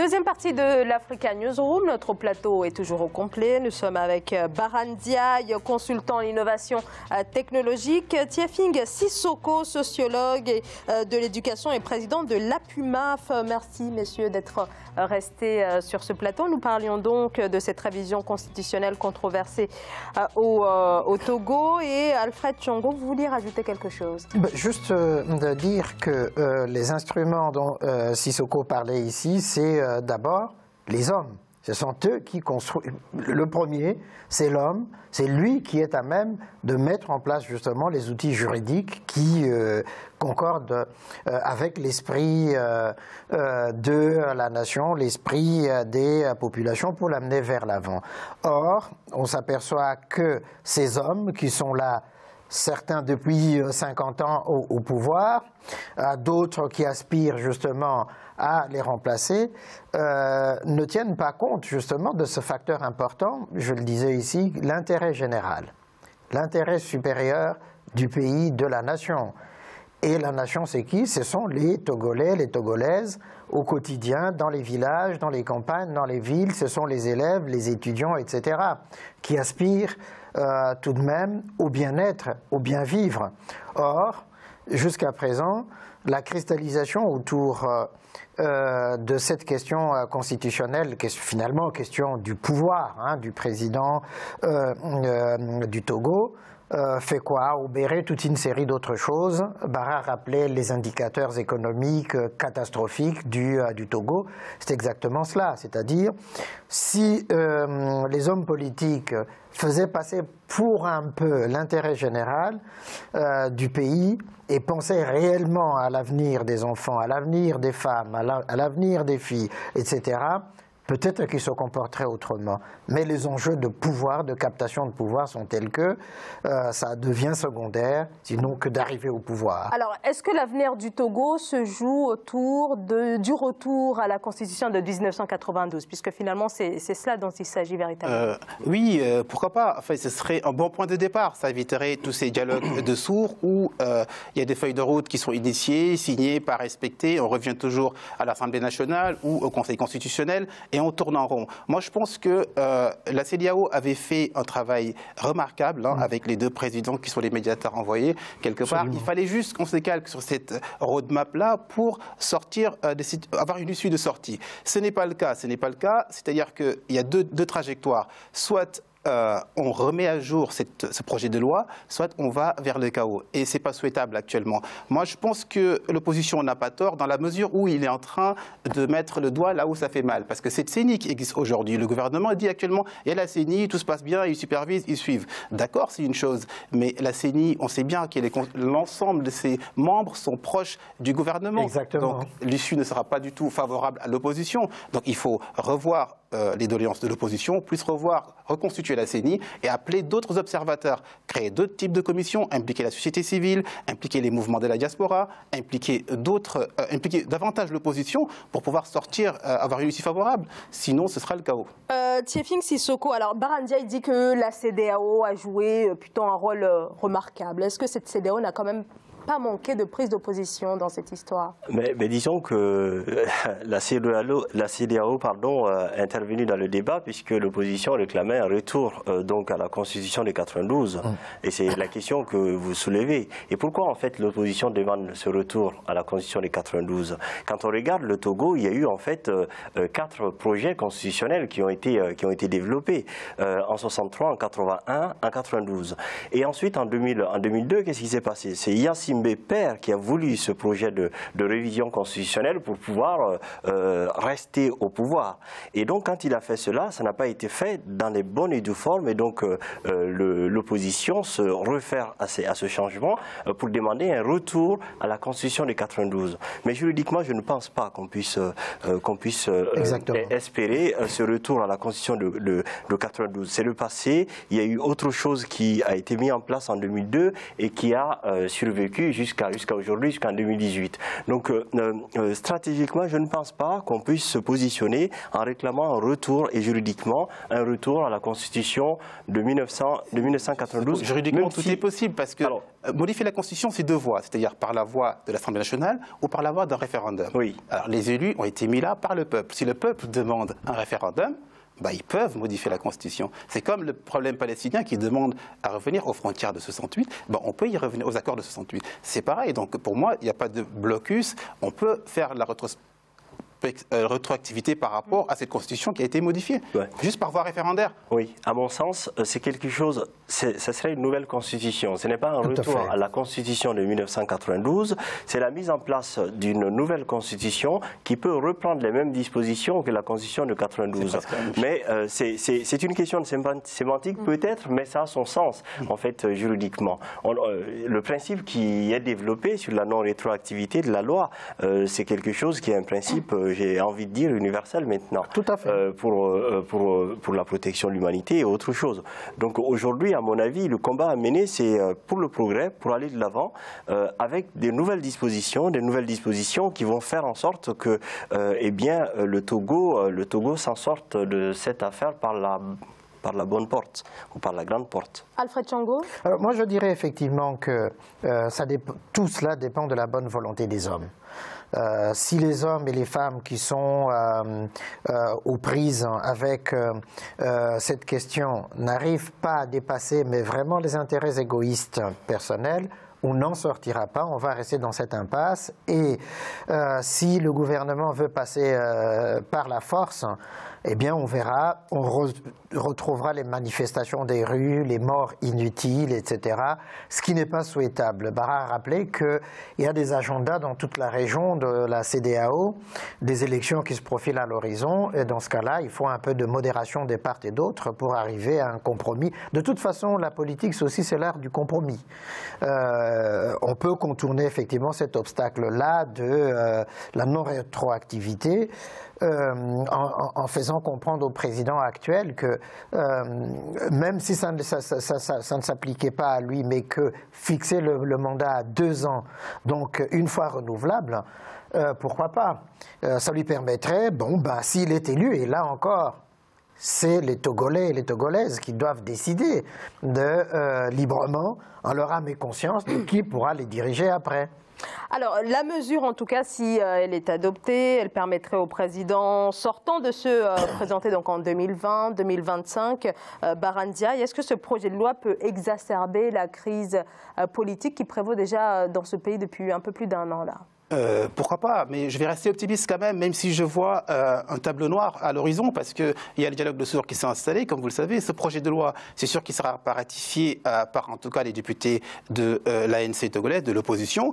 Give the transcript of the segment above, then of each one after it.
Deuxième partie de l'Africa Newsroom. Notre plateau est toujours au complet. Nous sommes avec Baran Ndiaye, consultant en innovation technologique, Tiefing Sissoko, sociologue de l'éducation et président de l'APUMAF. Merci messieurs d'être restés sur ce plateau. Nous parlions donc de cette révision constitutionnelle controversée au Togo. Et Alfred Tchongo, vous vouliez rajouter quelque chose? Juste de dire que les instruments dont Sissoko parlait ici, c'est d'abord les hommes. Ce sont eux qui construisent. Le premier, c'est l'homme. C'est lui qui est à même de mettre en place justement les outils juridiques qui concordent avec l'esprit de la nation, l'esprit des populations pour l'amener vers l'avant. Or, on s'aperçoit que ces hommes qui sont là, certains depuis 50 ans au pouvoir, d'autres qui aspirent justement à les remplacer, ne tiennent pas compte justement de ce facteur important, je le disais ici, l'intérêt général, l'intérêt supérieur du pays, de la nation. Et la nation, c'est qui? Ce sont les Togolais, les Togolaises, au quotidien, dans les villages, dans les campagnes, dans les villes. Ce sont les élèves, les étudiants, etc., qui aspirent tout de même au bien-être, au bien-vivre. Or, jusqu'à présent, la cristallisation autour de cette question constitutionnelle, qui est finalement question du pouvoir du président du Togo, fait quoi? Obérer toute une série d'autres choses. Bara rappelait les indicateurs économiques catastrophiques du Togo. C'est exactement cela. C'est-à-dire, si les hommes politiques faisaient passer pour un peu l'intérêt général du pays et pensaient réellement à l'avenir des enfants, à l'avenir des femmes, à l'avenir des filles, etc., peut-être qu'ils se comporteraient autrement. Mais les enjeux de pouvoir, de captation de pouvoir sont tels que ça devient secondaire, sinon que d'arriver au pouvoir. Alors, est-ce que l'avenir du Togo se joue autour du retour à la Constitution de 1992, puisque finalement c'est cela dont il s'agit véritablement? Oui, pourquoi pas. Enfin, ce serait un bon point de départ. Ça éviterait tous ces dialogues de sourds où il y a des feuilles de route qui sont initiées, signées, pas respectées. On revient toujours à l'Assemblée nationale ou au Conseil constitutionnel et on tourne en rond. Moi, je pense que la CEDEAO avait fait un travail remarquable avec les deux présidents qui sont les médiateurs envoyés. Quelque part, il fallait juste qu'on se calque sur cette roadmap-là pour sortir, avoir une issue de sortie. Ce n'est pas le cas. Ce n'est pas le cas. C'est-à-dire qu'il y a deux trajectoires. Soit on remet à jour ce projet de loi, soit on va vers le chaos. Et ce n'est pas souhaitable actuellement. Moi, je pense que l'opposition n'a pas tort dans la mesure où il est en train de mettre le doigt là où ça fait mal. Parce que cette CENI qui existe aujourd'hui, le gouvernement dit actuellement, il y a la CENI, tout se passe bien, ils supervisent, ils suivent. D'accord, c'est une chose. Mais la CENI, on sait bien que l'ensemble de ses membres sont proches du gouvernement. Exactement. Donc l'issue ne sera pas du tout favorable à l'opposition. Donc il faut revoir les doléances de l'opposition, plus reconstituer la CENI et appeler d'autres observateurs, créer d'autres types de commissions, impliquer la société civile, impliquer les mouvements de la diaspora, impliquer davantage l'opposition pour pouvoir sortir, avoir une issue favorable. Sinon, ce sera le chaos. Tiefing Sissoko, alors Baran Ndiaye dit que la CEDEAO a joué plutôt un rôle remarquable. Est-ce que cette CEDEAO n'a quand même pas manqué de prise d'opposition dans cette histoire? Mais disons que la CEDEAO est intervenue dans le débat puisque l'opposition réclamait un retour donc à la Constitution de 92. Et c'est la question que vous soulevez. Et pourquoi en fait l'opposition demande ce retour à la Constitution de 92? Quand on regarde le Togo, il y a eu en fait 4 projets constitutionnels qui ont été développés en 63, en 81, en 92. Et ensuite en 2002, qu'est-ce qui s'est passé? C'est Yassim Père qui a voulu ce projet de révision constitutionnelle pour pouvoir rester au pouvoir. Et donc quand il a fait cela, ça n'a pas été fait dans les bonnes et dues formes et donc l'opposition se réfère à ce changement pour demander un retour à la Constitution de 92. Mais juridiquement, je ne pense pas qu'on puisse espérer ce retour à la Constitution de 92. C'est le passé, il y a eu autre chose qui a été mis en place en 2002 et qui a survécu vécu jusqu'à aujourd'hui, jusqu'en 2018. Donc stratégiquement, je ne pense pas qu'on puisse se positionner en réclamant un retour, et juridiquement, un retour à la Constitution de 1992. Juridiquement, tout est possible, parce que modifier la Constitution, c'est deux voies, c'est-à-dire par la voie de l'Assemblée nationale ou par la voie d'un référendum. Oui. Alors les élus ont été mis là par le peuple. Si le peuple demande un référendum, ils peuvent modifier la Constitution. C'est comme le problème palestinien qui demande à revenir aux frontières de 68. On peut y revenir, aux accords de 68. C'est pareil. Donc pour moi, il n'y a pas de blocus. On peut faire la rétroactivité par rapport à cette Constitution qui a été modifiée, juste par voie référendaire. Oui, à mon sens, c'est quelque chose, ce serait une nouvelle Constitution. Ce n'est pas un retour à la Constitution de 1992, c'est la mise en place d'une nouvelle Constitution qui peut reprendre les mêmes dispositions que la Constitution de 92. Mais c'est une question de sémantique peut-être, mais ça a son sens, en fait, juridiquement. Le principe qui est développé sur la non-rétroactivité de la loi, c'est quelque chose qui est un principe j'ai envie de dire universel maintenant. Tout à fait. Pour la protection de l'humanité et autre chose. Donc aujourd'hui, à mon avis, le combat à mener, c'est pour le progrès, pour aller de l'avant, avec des nouvelles dispositions qui vont faire en sorte que le Togo s'en sorte de cette affaire par la bonne porte ou par la grande porte. Alfred Thiango? Alors, moi, je dirais effectivement que tout cela dépend de la bonne volonté des hommes. Si les hommes et les femmes qui sont aux prises avec cette question n'arrivent pas à dépasser, mais vraiment les intérêts égoïstes personnels, on n'en sortira pas, on va rester dans cette impasse. Et si le gouvernement veut passer par la force, eh bien on verra, on retrouvera les manifestations des rues, les morts inutiles, etc. Ce qui n'est pas souhaitable. Barra a rappelé qu'il y a des agendas dans toute la région de la CEDEAO, des élections qui se profilent à l'horizon, et dans ce cas-là, il faut un peu de modération des parts et d'autres pour arriver à un compromis. De toute façon, la politique, c'est l'art du compromis. On peut contourner effectivement cet obstacle-là de la non-rétroactivité en faisant comprendre au président actuel que même si ça ne s'appliquait pas à lui, mais que fixer le mandat à 2 ans, donc une fois renouvelable, pourquoi pas? Ça lui permettrait, s'il est élu, et là encore, c'est les Togolais et les Togolaises qui doivent décider librement, en leur âme et conscience, de qui pourra les diriger après. Alors, la mesure, en tout cas, si elle est adoptée, elle permettrait au président sortant de se présenter donc en 2020, 2025, Barham Ndiaye. Est-ce que ce projet de loi peut exacerber la crise politique qui prévaut déjà dans ce pays depuis un peu plus d'1 an là? Pourquoi pas, mais je vais rester optimiste quand même si je vois un tableau noir à l'horizon, parce qu'il y a le dialogue de sourds qui s'est installé, comme vous le savez. Ce projet de loi, c'est sûr qu'il ne sera pas ratifié par en tout cas les députés de l'ANC togolaise, de l'opposition,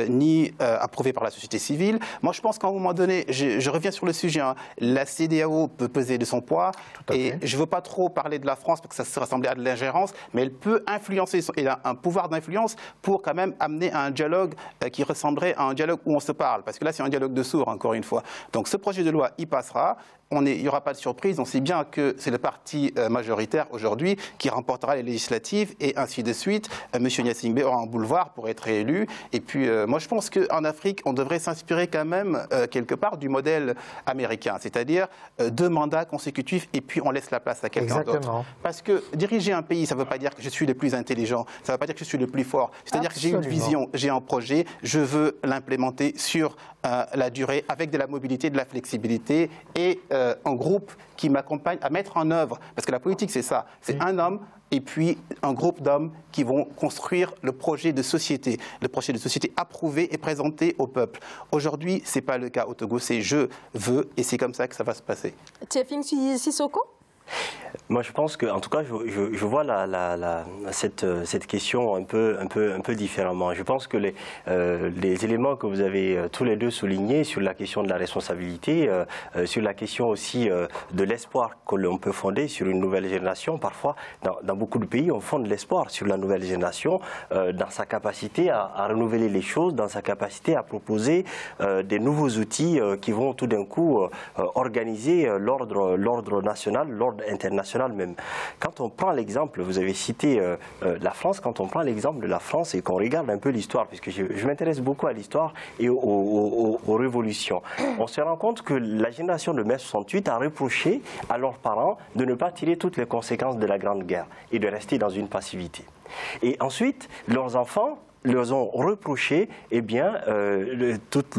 ni approuvé par la société civile. Moi, je pense qu'à un moment donné, je reviens sur le sujet, la CEDEAO peut peser de son poids, et je ne veux pas trop parler de la France parce que ça se ressemblait à de l'ingérence, mais elle peut influencer, elle a un pouvoir d'influence pour quand même amener à un dialogue qui ressemblerait à un dialogue où on se parle, parce que là c'est un dialogue de sourds encore une fois. Donc ce projet de loi y passera, il n'y aura pas de surprise, on sait bien que c'est le parti majoritaire aujourd'hui qui remportera les législatives et ainsi de suite. Monsieur Gnassingbé aura un boulevard pour être réélu, et puis moi je pense qu'en Afrique on devrait s'inspirer quand même quelque part du modèle américain, c'est-à-dire 2 mandats consécutifs et puis on laisse la place à quelqu'un d'autre. Parce que diriger un pays, ça ne veut pas dire que je suis le plus intelligent, ça ne veut pas dire que je suis le plus fort, c'est-à-dire que j'ai une vision, j'ai un projet, je veux l'implémenter sur la durée avec de la mobilité, de la flexibilité et un groupe qui m'accompagne à mettre en œuvre, parce que la politique c'est ça, c'est un homme et puis un groupe d'hommes qui vont construire le projet de société approuvé et présenté au peuple. Aujourd'hui, ce n'est pas le cas au Togo, c'est je veux et c'est comme ça que ça va se passer. Tiefing Sissoko? Moi, je pense que, en tout cas, je vois cette question un peu différemment. Je pense que les éléments que vous avez tous les deux soulignés sur la question de la responsabilité, sur la question aussi de l'espoir que l'on peut fonder sur une nouvelle génération. Parfois, dans beaucoup de pays, on fonde l'espoir sur la nouvelle génération, dans sa capacité à renouveler les choses, dans sa capacité à proposer des nouveaux outils qui vont tout d'un coup organiser l'ordre national, l'ordre international international même. Quand on prend l'exemple, vous avez cité la France, quand on prend l'exemple de la France et qu'on regarde un peu l'histoire, puisque je m'intéresse beaucoup à l'histoire et aux révolutions, on se rend compte que la génération de mai 68 a reproché à leurs parents de ne pas tirer toutes les conséquences de la Grande Guerre et de rester dans une passivité. Et ensuite, leurs enfants leur ont reproché toute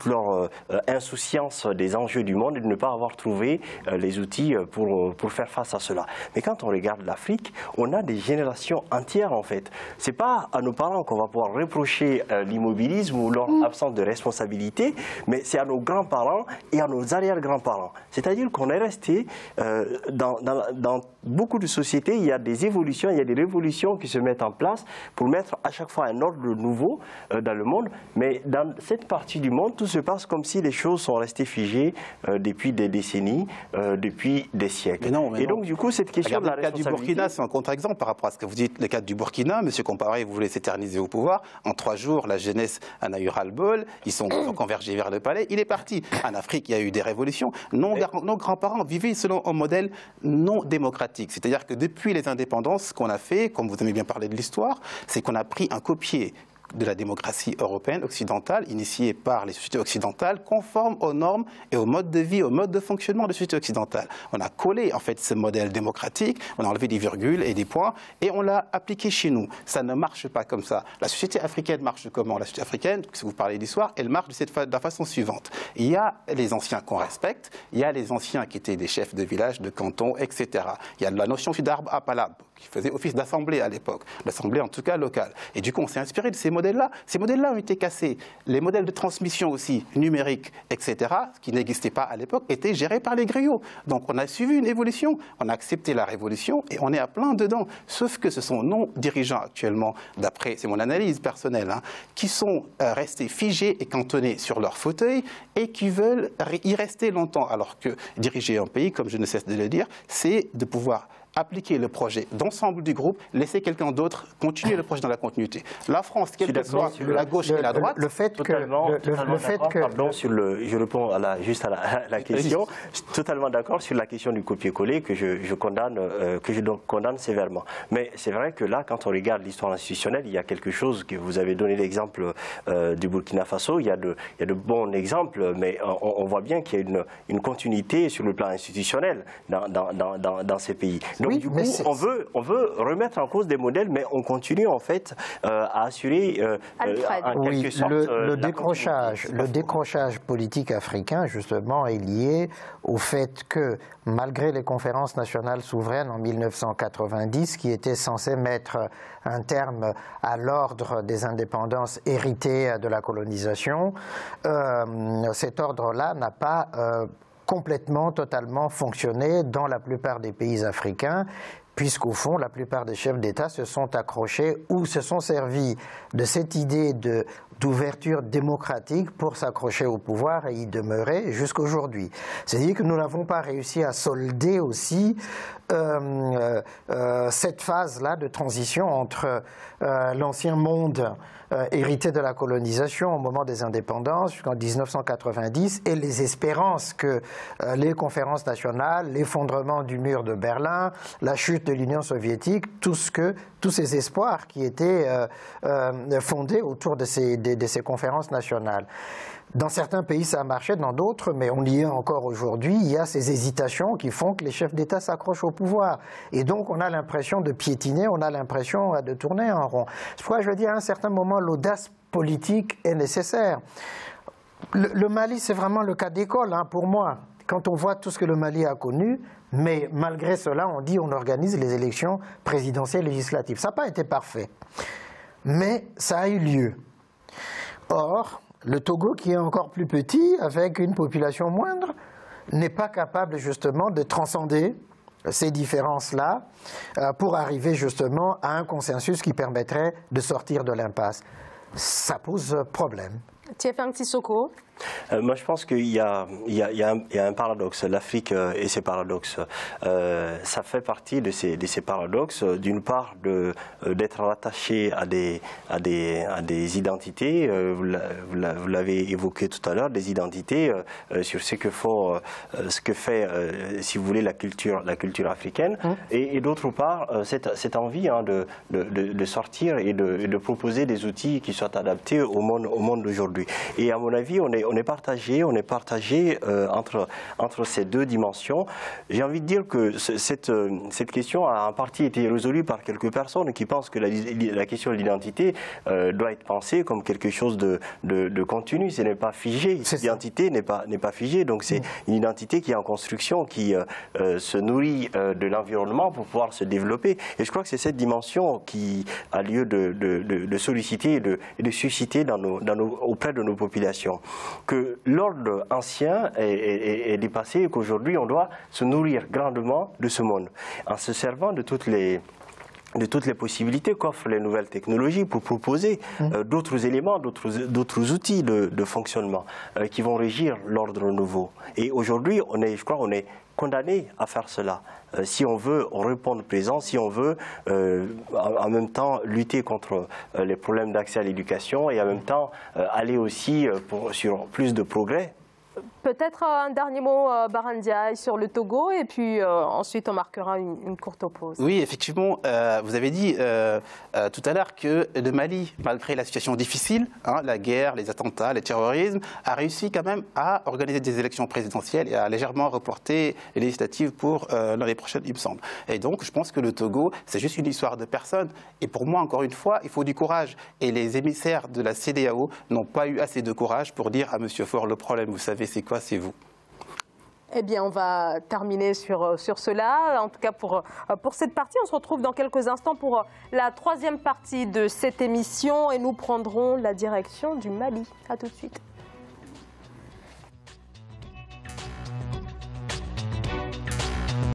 leur insouciance des enjeux du monde et de ne pas avoir trouvé les outils pour faire face à cela. Mais quand on regarde l'Afrique, on a des générations entières en fait. Ce n'est pas à nos parents qu'on va pouvoir reprocher l'immobilisme ou leur absence de responsabilité, mais c'est à nos grands-parents et à nos arrière-grands-parents. C'est-à-dire qu'on est resté dans beaucoup de sociétés, il y a des évolutions, il y a des révolutions qui se mettent en place pour mettre à chaque fois un ordre nouveau dans le monde, mais dans cette partie du monde, tout se passe comme si les choses sont restées figées depuis des décennies, depuis des siècles. Et donc, du coup, cette question de la responsabilité... Le cas du Burkina, c'est un contre-exemple par rapport à ce que vous dites. Le cas du Burkina, M. Compaoré, vous voulez s'éterniser au pouvoir. En 3 jours, la jeunesse en a eu ras-le-bol. Ils ont convergé vers le palais. Il est parti. En Afrique, il y a eu des révolutions. Nos grands-parents vivaient selon un modèle non démocratique. C'est-à-dire que depuis les indépendances, ce qu'on a fait, comme vous aimez bien parler de l'histoire, c'est qu'on a pris un copier de la démocratie européenne, occidentale, initiée par les sociétés occidentales, conforme aux normes et au mode de vie, au mode de fonctionnement des sociétés occidentales. On a collé en fait ce modèle démocratique, on a enlevé des virgules et des points et on l'a appliqué chez nous. Ça ne marche pas comme ça. La société africaine marche comment? La société africaine, si vous parlez d'histoire, elle marche de la façon suivante. Il y a les anciens qu'on respecte, il y a les anciens qui étaient des chefs de village, de canton, etc. Il y a la notion d'arbre à palabre, qui faisait office d'assemblée à l'époque, l'assemblée en tout cas locale. Et du coup, on s'est inspiré de ces modèles-là. Ces modèles-là ont été cassés. Les modèles de transmission aussi, numériques, etc., qui n'existaient pas à l'époque, étaient gérés par les griots. Donc on a suivi une évolution, on a accepté la révolution et on est à plein dedans. Sauf que ce sont nos dirigeants actuellement, d'après, c'est mon analyse personnelle, qui sont restés figés et cantonnés sur leur fauteuil et qui veulent y rester longtemps. Alors que diriger un pays, comme je ne cesse de le dire, c'est de pouvoir appliquer le projet d'ensemble du groupe, laisser quelqu'un d'autre continuer le projet dans la continuité. La France, quelle que soit la gauche et la droite... Le fait que... Pardon, je réponds juste à la question. Je suis totalement d'accord sur la question du copier-coller que je condamne sévèrement. Mais c'est vrai que là, quand on regarde l'histoire institutionnelle, il y a quelque chose que vous avez donné l'exemple du Burkina Faso. Il y a de bons exemples, mais on voit bien qu'il y a une continuité sur le plan institutionnel dans ces pays. Donc, oui, du coup, on veut remettre en cause des modèles, mais on continue en fait à assurer en quelque sorte le décrochage politique africain, justement, est lié au fait que, malgré les conférences nationales souveraines en 1990, qui étaient censées mettre un terme à l'ordre des indépendances héritées de la colonisation, cet ordre-là n'a pas complètement, totalement fonctionné dans la plupart des pays africains, puisqu'au fond, la plupart des chefs d'État se sont accrochés ou se sont servis de cette idée d'ouverture démocratique pour s'accrocher au pouvoir et y demeurer jusqu'aujourd'hui. C'est-à-dire que nous n'avons pas réussi à solder aussi cette phase-là de transition entre l'ancien monde hérité de la colonisation au moment des indépendances jusqu'en 1990 et les espérances que les conférences nationales, l'effondrement du mur de Berlin, la chute de l'Union soviétique, tous ces espoirs qui étaient fondés autour de ces conférences nationales. Dans certains pays, ça a marché, dans d'autres, mais on y est encore aujourd'hui, il y a ces hésitations qui font que les chefs d'État s'accrochent au pouvoir. Et donc, on a l'impression de piétiner, on a l'impression de tourner en rond. C'est pourquoi je veux dire, à un certain moment, l'audace politique est nécessaire. Le Mali, c'est vraiment le cas d'école, pour moi. Quand on voit tout ce que le Mali a connu, mais malgré cela, on dit on organise les élections présidentielles législatives. Ça n'a pas été parfait, mais ça a eu lieu. Or, le Togo, qui est encore plus petit, avec une population moindre, n'est pas capable justement de transcender ces différences-là pour arriver justement à un consensus qui permettrait de sortir de l'impasse. Ça pose problème. Tiefang Sissoko. Moi, je pense qu'il y a un paradoxe. L'Afrique et ses paradoxes, ça fait partie de ces paradoxes. D'une part, d'être rattaché à des identités. Vous l'avez évoqué tout à l'heure, des identités sur ce que fait, si vous voulez, la culture africaine. Et d'autre part, cette envie de sortir et de proposer des outils qui soient adaptés au monde d'aujourd'hui. Et à mon avis, on est partagé entre ces deux dimensions. J'ai envie de dire que cette question a en partie été résolue par quelques personnes qui pensent que la question de l'identité doit être pensée comme quelque chose de continu. Ce n'est pas figé. L'identité n'est pas figée. Donc c'est une identité qui est en construction, qui se nourrit de l'environnement pour pouvoir se développer. Et je crois que c'est cette dimension qui a lieu de solliciter et de susciter auprès de nos populations. Que l'ordre ancien est dépassé et qu'aujourd'hui on doit se nourrir grandement de ce monde en se servant de toutes les possibilités qu'offrent les nouvelles technologies pour proposer d'autres éléments, d'autres outils de fonctionnement qui vont régir l'ordre nouveau. Et aujourd'hui, je crois qu'on est condamné à faire cela. Si on veut répondre présent, si on veut en même temps lutter contre les problèmes d'accès à l'éducation et en même temps aller aussi sur plus de progrès. Peut-être un dernier mot, Barhane Ndiaye, sur le Togo, et puis ensuite on marquera une courte pause. Oui, effectivement, vous avez dit tout à l'heure que le Mali, malgré la situation difficile, la guerre, les attentats, le terrorisme, a réussi quand même à organiser des élections présidentielles et à légèrement reporter les législatives pour l'année prochaine, il me semble. Et donc, je pense que le Togo, c'est juste une histoire de personnes. Et pour moi, encore une fois, il faut du courage. Et les émissaires de la CEDEAO n'ont pas eu assez de courage pour dire à M. Faure, le problème, vous savez, c'est quoi? C'est vous. Eh bien, on va terminer sur cela. En tout cas, pour cette partie, on se retrouve dans quelques instants pour la troisième partie de cette émission et nous prendrons la direction du Mali. À tout de suite.